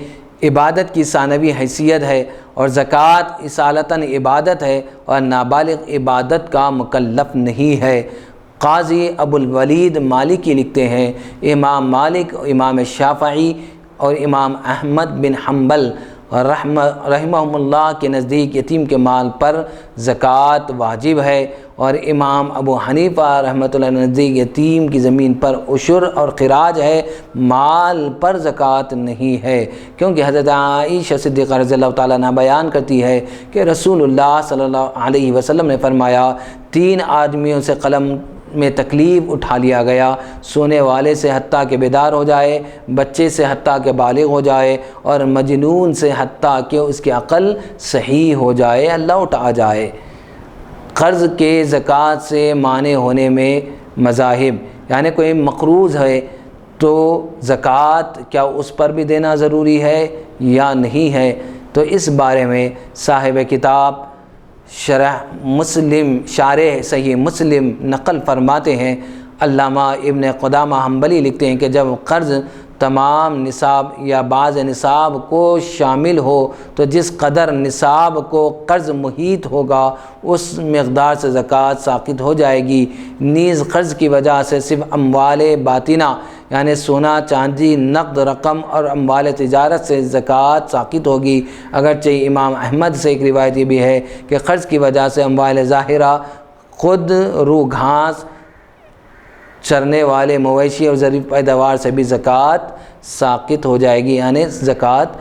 عبادت کی ثانوی حیثیت ہے، اور زکوٰۃ اصالتاً عبادت ہے اور نابالغ عبادت کا مکلف نہیں ہے۔ قاضی ابو الولید مالکی لکھتے ہیں، امام مالک، امام شافعی اور امام احمد بن حنبل رحمہم اللہ کے نزدیک یتیم کے مال پر زکوٰۃ واجب ہے، اور امام ابو حنیفہ رحمۃ اللہ کے نزدیک یتیم کی زمین پر عشر اور خراج ہے، مال پر زکوٰۃ نہیں ہے، کیونکہ حضرت عائشہ صدیقہ رضی اللہ تعالیٰ عنہ بیان کرتی ہے کہ رسول اللہ صلی اللہ علیہ وسلم نے فرمایا، 3 آدمیوں سے قلم میں تکلیف اٹھا لیا گیا، سونے والے سے حتیٰ کہ بیدار ہو جائے، بچے سے حتیٰ کہ بالغ ہو جائے، اور مجنون سے حتیٰ کہ اس کی عقل صحیح ہو جائے، لوٹ آ جائے۔ قرض کے زکوٰۃ سے مانع ہونے میں مذاہب، یعنی کوئی مقروض ہے تو زکوٰۃ کیا اس پر بھی دینا ضروری ہے یا نہیں ہے، تو اس بارے میں صاحب کتاب شرح صحیح مسلم نقل فرماتے ہیں۔ علامہ ابن قدامہ حنبلی لکھتے ہیں کہ جب قرض تمام نصاب یا بعض نصاب کو شامل ہو تو جس قدر نصاب کو قرض محیط ہوگا اس مقدار سے زکوٰۃ ساقط ہو جائے گی۔ نیز قرض کی وجہ سے صرف اموال باطنہ یعنی سونا چاندی نقد رقم اور اموال تجارت سے زکوٰۃ ساقط ہوگی، اگرچہ امام احمد سے ایک روایت یہ بھی ہے کہ قرض کی وجہ سے اموال ظاہرہ خود رو گھاس چرنے والے مویشی اور زرعی پیداوار سے بھی زکوٰۃ ساقط ہو جائے گی، یعنی زکوٰۃ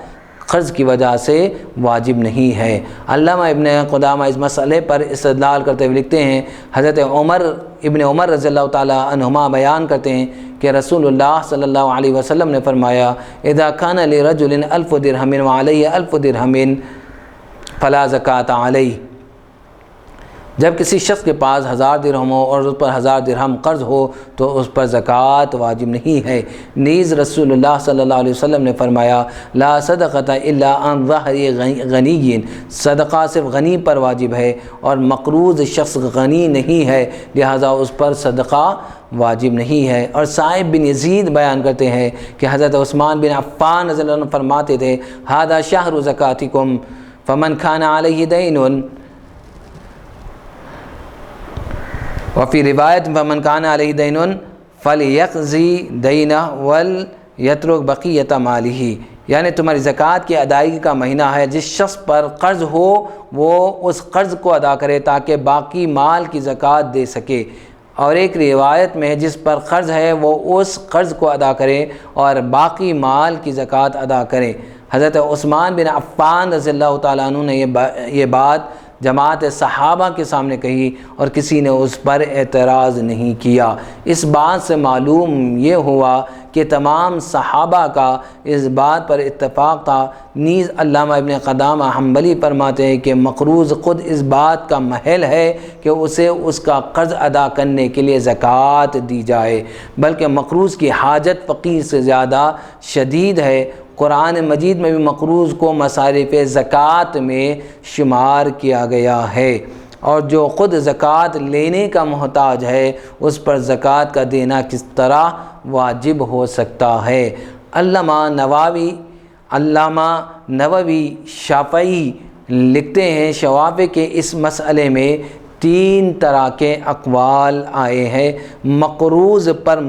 قرض کی وجہ سے واجب نہیں ہے۔ علامہ ابن قدامہ اس مسئلے پر استدلال کرتے ہوئے لکھتے ہیں، حضرت ابن عمر رضی اللہ تعالیٰ عنہما بیان کرتے ہیں کہ رسول اللہ صلی اللہ علیہ وسلم نے فرمایا، اذا کان لرجل 1000 درہم وعلیہ 1000 درہم فلا زکوٰۃ علیہ، جب کسی شخص کے پاس 1000 درہم ہو اور اس پر 1000 درہم قرض ہو تو اس پر زکوٰۃ واجب نہیں ہے۔ نیز رسول اللہ صلی اللہ علیہ وسلم نے فرمایا، لا صدقۃ الا عن ظہر غنی، صدقہ صرف غنی پر واجب ہے اور مقروض شخص غنی نہیں ہے، لہذا اس پر صدقہ واجب نہیں ہے۔ اور صائب بن یزید بیان کرتے ہیں کہ حضرت عثمان بن عفان رضی اللہ عنہ فرماتے تھے، ھذا شہر زکاتکم فمن کان علیہ دین، وفی روایت فمن کان علیہ دین فلیقضی دینہ ولیترک بقیۃ مالہ، یعنی تمہاری زکوٰۃ کی ادائیگی کا مہینہ ہے، جس شخص پر قرض ہو وہ اس قرض کو ادا کرے تاکہ باقی مال کی زکوٰۃ دے سکے، اور ایک روایت میں جس پر قرض ہے وہ اس قرض کو ادا کرے اور باقی مال کی زکوٰۃ ادا کرے۔ حضرت عثمان بن عفان رضی اللہ تعالیٰ عنہ نے یہ بات جماعت صحابہ کے سامنے کہی اور کسی نے اس پر اعتراض نہیں کیا۔ اس بات سے معلوم یہ ہوا کہ تمام صحابہ کا اس بات پر اتفاق تھا۔ نیز علامہ ابن قدامہ حنبلی فرماتے ہیں کہ مقروض خود اس بات کا محل ہے کہ اسے اس کا قرض ادا کرنے کے لیے زکوٰۃ دی جائے، بلکہ مقروض کی حاجت فقیر سے زیادہ شدید ہے۔ قرآن مجید میں بھی مقروض کو مصارف زکوٰۃ میں شمار کیا گیا ہے، اور جو خود زکوٰۃ لینے کا محتاج ہے اس پر زکوٰۃ کا دینا کس طرح واجب ہو سکتا ہے؟ علامہ نووی شافعی لکھتے ہیں شوافع کے اس مسئلے میں 3 طرح کے اقوال آئے ہیں۔ مقروض پر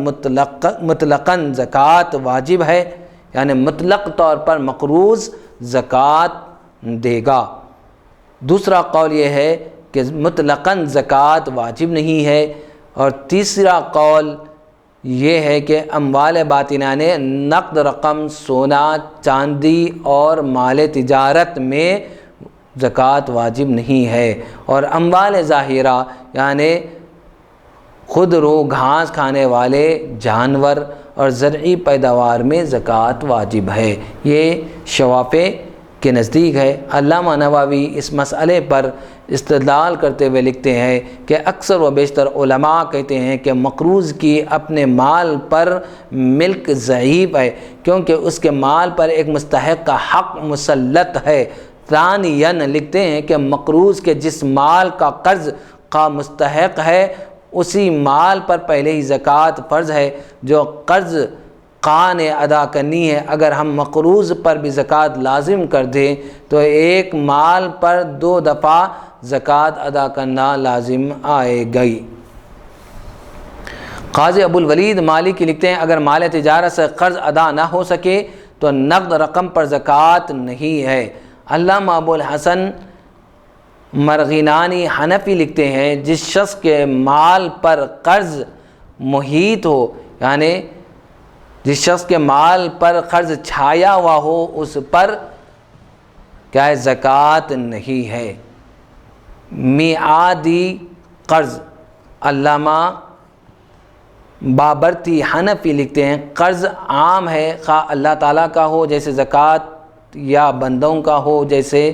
مطلقاً زکوٰۃ واجب ہے، یعنی مطلق طور پر مقروض زکوٰۃ دے گا۔ دوسرا قول یہ ہے کہ مطلقاً زکوٰۃ واجب نہیں ہے، اور تیسرا قول یہ ہے کہ اموال باطنہ نے نقد رقم، سونا، چاندی اور مال تجارت میں زکوٰۃ واجب نہیں ہے، اور اموال ظاہرہ یعنی خود رو گھاس کھانے والے جانور اور زرعی پیداوار میں زکوٰۃ واجب ہے۔ یہ شوافع کے نزدیک ہے۔ علامہ نووی اس مسئلے پر استدلال کرتے ہوئے لکھتے ہیں کہ اکثر و بیشتر علماء کہتے ہیں کہ مقروض کی اپنے مال پر ملک ضعیف ہے، کیونکہ اس کے مال پر ایک مستحق کا حق مسلط ہے۔ ثانیاً لکھتے ہیں کہ مقروض کے جس مال کا قرض کا مستحق ہے اسی مال پر پہلے ہی زکوٰۃ فرض ہے جو قرض خواہ نے ادا کرنی ہے۔ اگر ہم مقروض پر بھی زکوٰۃ لازم کر دیں تو ایک مال پر 2 دفعہ زکوٰۃ ادا کرنا لازم آئے گی۔ قاضی ابو الولید مالکی لکھتے ہیں اگر مال تجارت سے قرض ادا نہ ہو سکے تو نقد رقم پر زکوٰۃ نہیں ہے۔ علامہ ابو الحسن مرغینانی حنفی لکھتے ہیں جس شخص کے مال پر قرض محیط ہو، یعنی جس شخص کے مال پر قرض چھایا ہوا ہو اس پر کیا ہے زکوٰۃ نہیں ہے۔ میعادی قرض، علامہ بابرتی حنفی لکھتے ہیں قرض عام ہے، خواہ اللہ تعالیٰ کا ہو جیسے زکوٰۃ یا بندوں کا ہو جیسے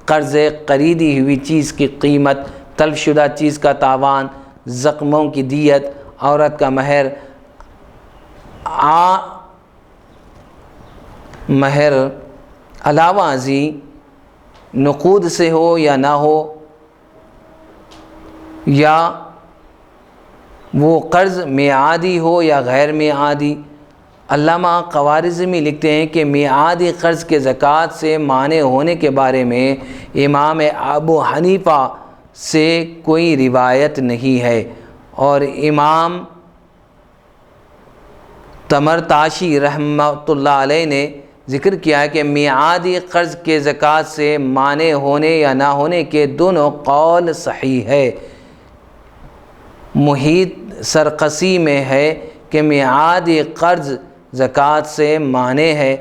قرض خریدی ہوئی چیز کی قیمت، تلف شدہ چیز کا تاوان، زخموں کی دیت، عورت کا مہر، علاوہ ازیں نقود سے ہو یا نہ ہو، یا وہ قرض میعادی ہو یا غیر میعادی۔ علامہ خوارزمی لکھتے ہیں کہ میعادی قرض کے زکوٰۃ سے مانع ہونے کے بارے میں امام ابو حنیفہ سے کوئی روایت نہیں ہے، اور امام تمرتاشی رحمۃ اللہ علیہ نے ذکر کیا ہے کہ میعادی قرض کے زکوٰۃ سے مانع ہونے یا نہ ہونے کے دونوں قول صحیح ہے۔ محیط سرخسی میں ہے کہ میعادی قرض زکوٰۃ سے مانع ہے۔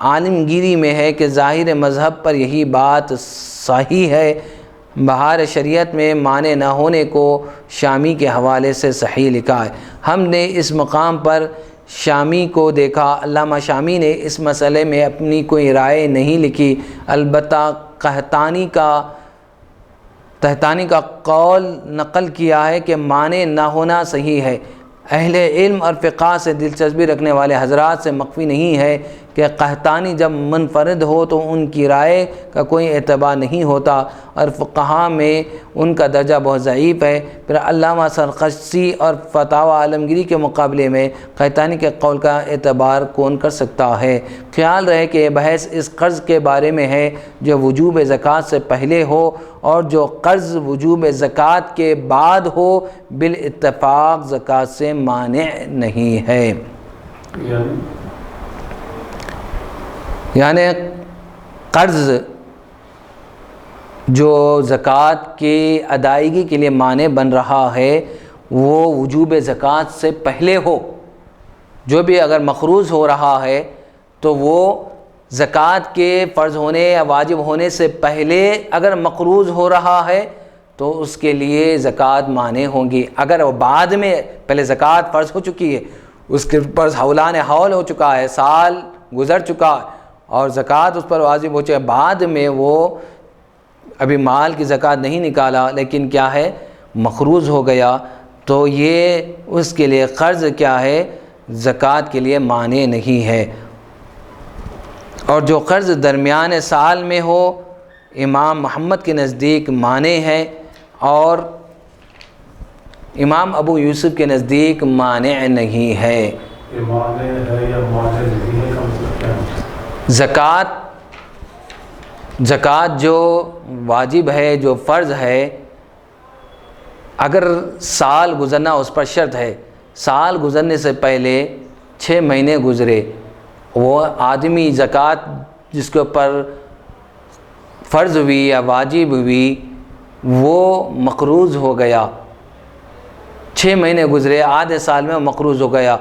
عالمگیری میں ہے کہ ظاہر مذہب پر یہی بات صحیح ہے۔ بہار شریعت میں مانع نہ ہونے کو شامی کے حوالے سے صحیح لکھا ہے۔ ہم نے اس مقام پر شامی کو دیکھا، علامہ شامی نے اس مسئلے میں اپنی کوئی رائے نہیں لکھی، البتہ قحطانی کا قول نقل کیا ہے کہ مانع نہ ہونا صحیح ہے۔ اہل علم اور فقہ سے دلچسپی رکھنے والے حضرات سے مخفی نہیں ہے کہ قحطانی جب منفرد ہو تو ان کی رائے کا کوئی اعتبار نہیں ہوتا اور فقہاء میں ان کا درجہ بہت ضعیف ہے۔ پھر علامہ سرخسی اور فتاوی عالمگیری کے مقابلے میں قحطانی کے قول کا اعتبار کون کر سکتا ہے؟ خیال رہے کہ یہ بحث اس قرض کے بارے میں ہے جو وجوب زکوٰۃ سے پہلے ہو، اور جو قرض وجوب زکوٰۃ کے بعد ہو بالاتفاق زکوٰۃ سے مانع نہیں ہے۔ یعنی قرض جو زکوٰۃ کی ادائیگی کے لیے مانع بن رہا ہے وہ وجوب زکوٰۃ سے پہلے ہو، جو بھی اگر مقروض ہو رہا ہے تو وہ زکوٰۃ کے فرض ہونے یا واجب ہونے سے پہلے اگر مقروض ہو رہا ہے تو اس کے لیے زکوٰۃ مانے ہوں گی. اگر وہ بعد میں پہلے زکوٰۃ فرض ہو چکی ہے، اس کے پر حولان حول ہو چکا ہے، سال گزر چکا اور زکوٰۃ اس پر واجب ہو چکا ہے، بعد میں وہ ابھی مال کی زکوٰۃ نہیں نکالا لیکن کیا ہے مقروض ہو گیا، تو یہ اس کے لیے قرض کیا ہے زکوٰۃ کے لیے مانع نہیں ہے. اور جو قرض درمیان سال میں ہو امام محمد کے نزدیک مانع ہے اور امام ابو یوسف کے نزدیک مانع نہیں ہے. یہ مانع ہے یا مانع نہیں ہے کا مطلب کیا ہے؟ زکوٰۃ جو واجب ہے، جو فرض ہے، اگر سال گزرنا اس پر شرط ہے، سال گزرنے سے پہلے 6 مہینے گزرے، وہ آدمی زکوٰۃ جس کے اوپر فرض ہوئی یا واجب ہوئی وہ مقروض ہو گیا، 6 مہینے گزرے، آدھے سال میں مقروض ہو گیا،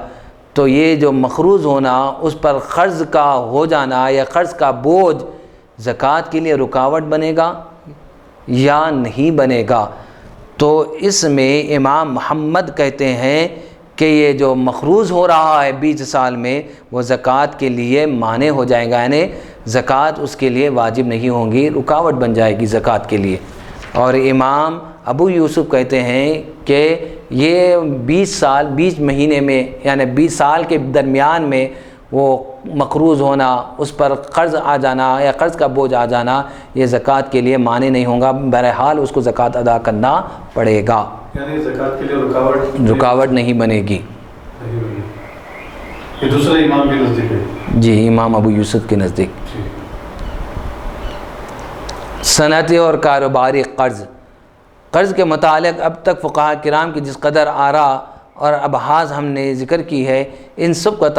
تو یہ جو مقروض ہونا اس پر قرض کا ہو جانا یا قرض کا بوجھ زکوٰۃ کے لیے رکاوٹ بنے گا یا نہیں بنے گا. تو اس میں امام محمد کہتے ہیں کہ یہ جو مقروض ہو رہا ہے 20 سال میں وہ زکوٰۃ کے لیے مانع ہو جائے گا، یعنی زکوٰۃ اس کے لیے واجب نہیں ہوں گی، رکاوٹ بن جائے گی زکوٰۃ کے لیے. اور امام ابو یوسف کہتے ہیں کہ یہ 20 مہینے میں یعنی 20 سال کے درمیان میں وہ مقروض ہونا، اس پر قرض آ جانا یا قرض کا بوجھ آ جانا یہ زکوٰۃ کے لیے مانع نہیں ہوگا، بہرحال اس کو زکوٰۃ ادا کرنا پڑے گا، یعنی زکوٰۃ کے لیے رکاوٹ نہیں بنے گی. یہ دوسرے امام کے نزدیک ہے؟ جی، امام ابو یوسف کے نزدیک. صنعتی اور کاروباری قرض کے متعلق اب تک فقہاء کرام کی جس قدر آراء اور ابحاث ہم نے ذکر کی ہے، ان سب کا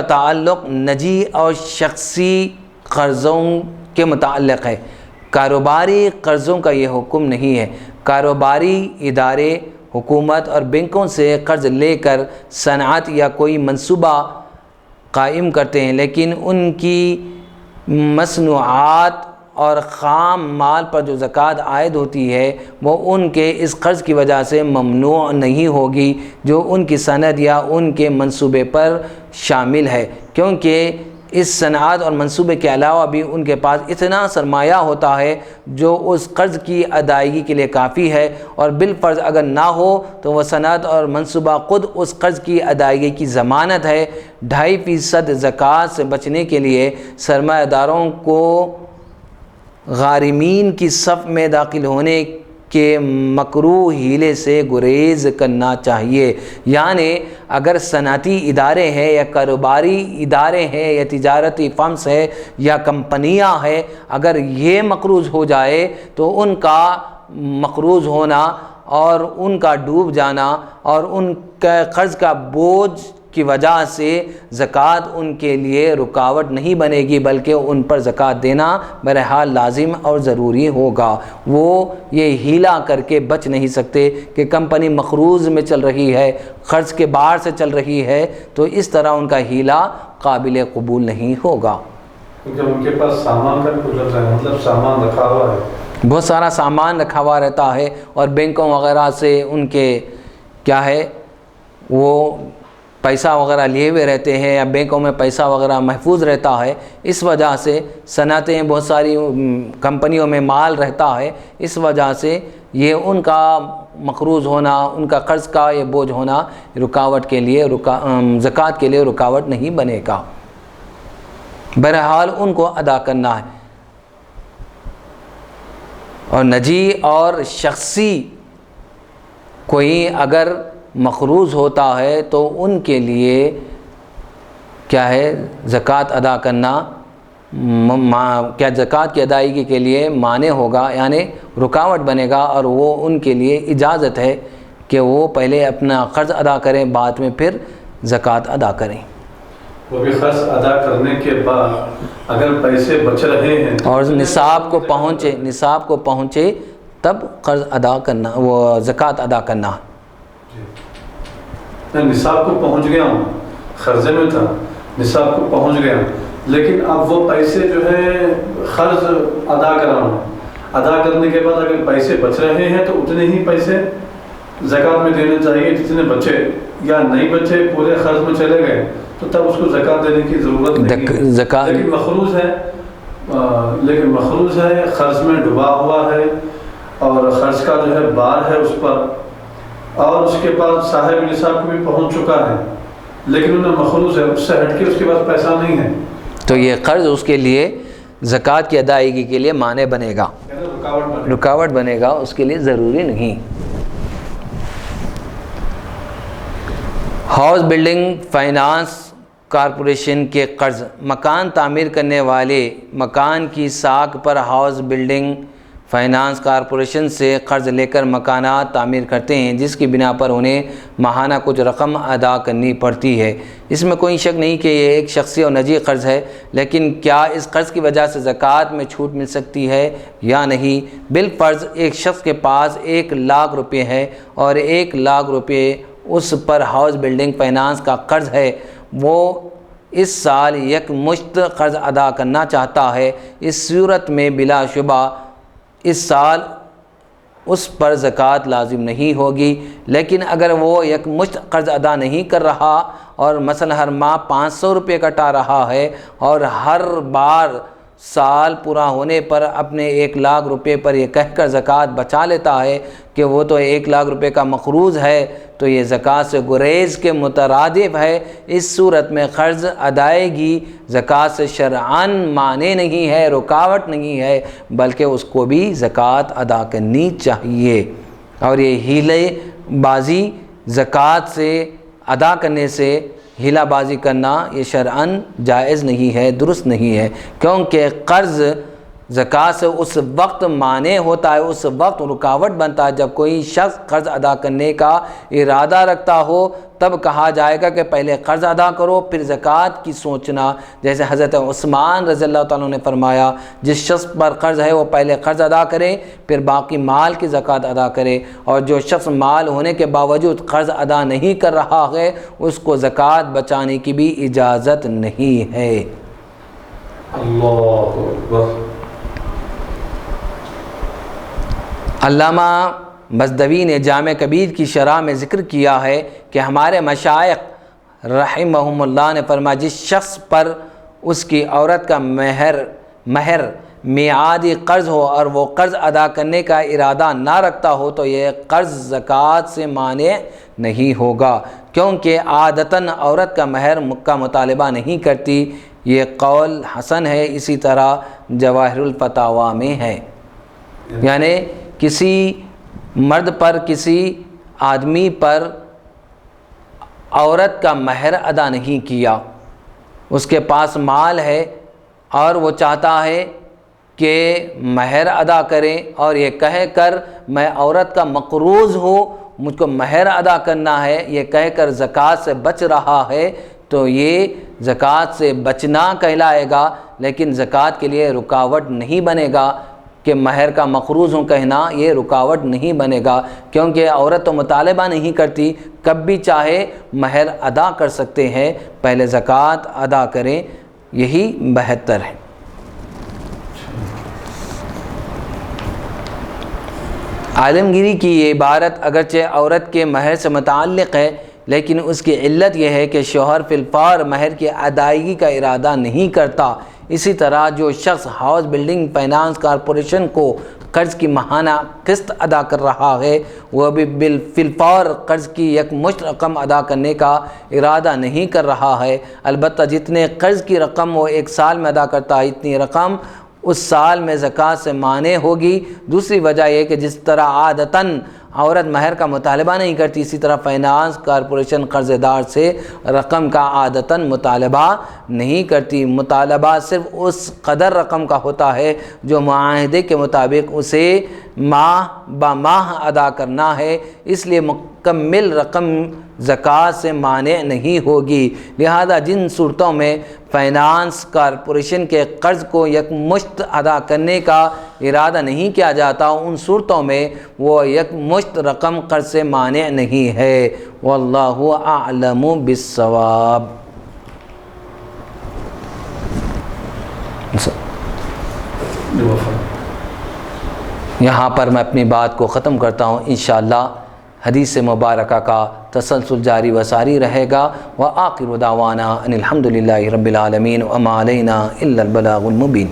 تعلق نجی اور شخصی قرضوں کے متعلق ہے. کاروباری قرضوں کا یہ حکم نہیں ہے. کاروباری ادارے حکومت اور بینکوں سے قرض لے کر صنعت یا کوئی منصوبہ قائم کرتے ہیں، لیکن ان کی مصنوعات اور خام مال پر جو زکوٰۃ عائد ہوتی ہے وہ ان کے اس قرض کی وجہ سے ممنوع نہیں ہوگی جو ان کی صنعت یا ان کے منصوبے پر شامل ہے، کیونکہ اس صنعت اور منصوبے کے علاوہ بھی ان کے پاس اتنا سرمایہ ہوتا ہے جو اس قرض کی ادائیگی کے لیے کافی ہے، اور بالفرض اگر نہ ہو تو وہ صنعت اور منصوبہ خود اس قرض کی ادائیگی کی ضمانت ہے. 2.5% زکوٰۃ سے بچنے کے لیے سرمایہ داروں کو غارمین کی صف میں داخل ہونے کے مکروہ ہیلے سے گریز کرنا چاہیے. یعنی اگر صنعتی ادارے ہیں یا کاروباری ادارے ہیں یا تجارتی فرمز ہے یا کمپنیاں ہیں، اگر یہ مقروض ہو جائے تو ان کا مقروض ہونا اور ان کا ڈوب جانا اور ان کا قرض کا بوجھ کی وجہ سے زکوٰۃ ان کے لیے رکاوٹ نہیں بنے گی، بلکہ ان پر زکوٰۃ دینا بہرحال لازم اور ضروری ہوگا. وہ یہ ہیلا کر کے بچ نہیں سکتے کہ کمپنی مقروض میں چل رہی ہے، قرض کے بار سے چل رہی ہے، تو اس طرح ان کا ہیلا قابل قبول نہیں ہوگا. کیونکہ ان کے پاس سامان کا قدرت ہے، مطلب سامان رکھا ہوا ہے، بہت سارا سامان رکھا ہوا رہتا ہے، اور بینکوں وغیرہ سے ان کے کیا ہے وہ پیسہ وغیرہ لیے ہوئے رہتے ہیں یا بینکوں میں پیسہ وغیرہ محفوظ رہتا ہے. اس وجہ سے صنعتیں بہت ساری کمپنیوں میں مال رہتا ہے، اس وجہ سے یہ ان کا مقروض ہونا، ان کا قرض کا یہ بوجھ ہونا رکاوٹ کے لیے زکوٰۃ کے لیے رکاوٹ نہیں بنے گا، بہرحال ان کو ادا کرنا ہے. اور نجی اور شخصی کوئی اگر مقروض ہوتا ہے تو ان کے لیے کیا ہے زکوٰۃ ادا کرنا کیا زکوٰۃ کی ادائیگی کے لیے مانع ہوگا، یعنی رکاوٹ بنے گا، اور وہ ان کے لیے اجازت ہے کہ وہ پہلے اپنا قرض ادا کریں بعد میں پھر زکوٰۃ ادا کریں. وہ بھی قرض ادا کرنے کے بعد اگر پیسے بچ رہے ہیں اور نصاب کو پہنچے تب قرض ادا کرنا، وہ زکوٰۃ ادا کرنا. میں نصاب کو پہنچ گیا ہوں قرضے میں تھا، نصاب کو پہنچ گیا، لیکن اب وہ پیسے جو ہے قرض ادا کر رہا ہوں، ادا کرنے کے بعد اگر پیسے بچ رہے ہیں تو اتنے ہی پیسے زکوٰۃ میں دینے چاہیے جتنے بچے، یا نہیں بچے پورے قرض میں چلے گئے تو تب اس کو زکوٰۃ دینے کی ضرورت نہیں ہے، لیکن مخروض ہے، قرض میں ڈوبا ہوا ہے اور قرض کا جو ہے بار ہے اس پر، اور اس کے بعد صاحب نصاب کو بھی پہنچ چکا ہے لیکن انہیں مخروض ہے، اس سے ہٹ کے اس کے پاس پیسہ نہیں ہے، تو یہ قرض اس کے لیے زکوٰۃ کی ادائیگی کے لیے مانع بنے گا، رکاوٹ بنے گا، اس کے لیے ضروری نہیں۔ ہاؤس بلڈنگ فائنانس کارپوریشن کے قرض، مکان تعمیر کرنے والے مکان کی ساکھ پر ہاؤس بلڈنگ فائنانس کارپوریشن سے قرض لے کر مکانات تعمیر کرتے ہیں، جس کی بنا پر انہیں ماہانہ کچھ رقم ادا کرنی پڑتی ہے۔ اس میں کوئی شک نہیں کہ یہ ایک شخصی اور نجی قرض ہے، لیکن کیا اس قرض کی وجہ سے زکوٰۃ میں چھوٹ مل سکتی ہے یا نہیں؟ بالفرض ایک شخص کے پاس 1,00,000 روپے ہے اور 1,00,000 روپے اس پر ہاؤس بلڈنگ فائنانس کا قرض ہے، وہ اس سال یک مشت قرض ادا کرنا چاہتا ہے۔ اس صورت میں بلا شبہ اس سال اس پر زکوٰۃ لازم نہیں ہوگی، لیکن اگر وہ یک مشت قرض ادا نہیں کر رہا اور مثلا ہر ماہ 500 روپے کٹا رہا ہے اور ہر بار سال پورا ہونے پر اپنے 1,00,000 روپے پر یہ کہہ کر زکوٰۃ بچا لیتا ہے کہ وہ تو 1,00,000 روپے کا مقروض ہے، تو یہ زکوٰۃ سے گریز کے مترادف ہے۔ اس صورت میں قرض ادائیگی زکوٰۃ سے شرعاً مانع نہیں ہے، رکاوٹ نہیں ہے، بلکہ اس کو بھی زکوٰۃ ادا کرنی چاہیے۔ اور یہ ہیلے بازی زکوٰۃ سے ادا کرنے سے ہیلہ بازی کرنا یہ شرعاً جائز نہیں ہے، درست نہیں ہے، کیونکہ قرض زکوٰۃ سے اس وقت مانع ہوتا ہے، اس وقت رکاوٹ بنتا ہے جب کوئی شخص قرض ادا کرنے کا ارادہ رکھتا ہو، تب کہا جائے گا کہ پہلے قرض ادا کرو پھر زکوٰۃ کی سوچنا۔ جیسے حضرت عثمان رضی اللہ تعالیٰ نے فرمایا جس شخص پر قرض ہے وہ پہلے قرض ادا کرے پھر باقی مال کی زکوٰۃ ادا کرے، اور جو شخص مال ہونے کے باوجود قرض ادا نہیں کر رہا ہے اس کو زکوٰۃ بچانے کی بھی اجازت نہیں ہے۔ اللہ اکبر۔ علامہ مزدوی نے جامع کبیر کی شرح میں ذکر کیا ہے کہ ہمارے مشائخ رحمہم اللہ نے فرمایا جس شخص پر اس کی عورت کا مہر میعادی قرض ہو اور وہ قرض ادا کرنے کا ارادہ نہ رکھتا ہو تو یہ قرض زکوٰۃ سے مانع نہیں ہوگا، کیونکہ عادتاً عورت کا مہر کا مطالبہ نہیں کرتی۔ یہ قول حسن ہے، اسی طرح جواہر الفتاویٰ میں ہے، یعنی کسی مرد پر کسی آدمی پر عورت کا مہر ادا نہیں کیا، اس کے پاس مال ہے اور وہ چاہتا ہے کہ مہر ادا کریں اور یہ کہہ کر میں عورت کا مقروض ہوں، مجھ کو مہر ادا کرنا ہے، یہ کہہ کر زکوٰۃ سے بچ رہا ہے تو یہ زکوٰۃ سے بچنا کہلائے گا، لیکن زکوٰۃ کے لیے رکاوٹ نہیں بنے گا کہ مہر کا مقروض ہوں کہنا، یہ رکاوٹ نہیں بنے گا، کیونکہ عورت تو مطالبہ نہیں کرتی، کب بھی چاہے مہر ادا کر سکتے ہیں، پہلے زکوٰۃ ادا کریں، یہی بہتر ہے۔ عالمگیری کی یہ عبارت اگرچہ عورت کے مہر سے متعلق ہے، لیکن اس کی علت یہ ہے کہ شوہر فی الفور مہر کی ادائیگی کا ارادہ نہیں کرتا۔ اسی طرح جو شخص ہاؤس بلڈنگ فائنانس کارپوریشن کو قرض کی ماہانہ قسط ادا کر رہا ہے وہ بھی فی الفور قرض کی یک مشت رقم ادا کرنے کا ارادہ نہیں کر رہا ہے، البتہ جتنے قرض کی رقم وہ ایک سال میں ادا کرتا ہے اتنی رقم اس سال میں زکوٰۃ سے مانع ہوگی۔ دوسری وجہ یہ کہ جس طرح عادتاً عورت مہر کا مطالبہ نہیں کرتی، اسی طرح فائنانس کارپوریشن قرض دار سے رقم کا عادتاً مطالبہ نہیں کرتی، مطالبہ صرف اس قدر رقم کا ہوتا ہے جو معاہدے کے مطابق اسے ماہ بہ ماہ ادا کرنا ہے، اس لیے مکمل رقم زکوٰۃ سے مانع نہیں ہوگی۔ لہذا جن صورتوں میں فائنانس کارپوریشن کے قرض کو یک مشت ادا کرنے کا ارادہ نہیں کیا جاتا ان صورتوں میں وہ یک مشت رقم قرض سے مانع نہیں ہے۔ واللہ اعلم بالصواب۔ یہاں پر میں اپنی بات کو ختم کرتا ہوں. انشاءاللہ حدیث مبارکہ کا تسلسل جاری و ساری رہے گا. وآخر دعوانا ان الحمد للہ رب العالمین وما علینا الا البلاغ المبین.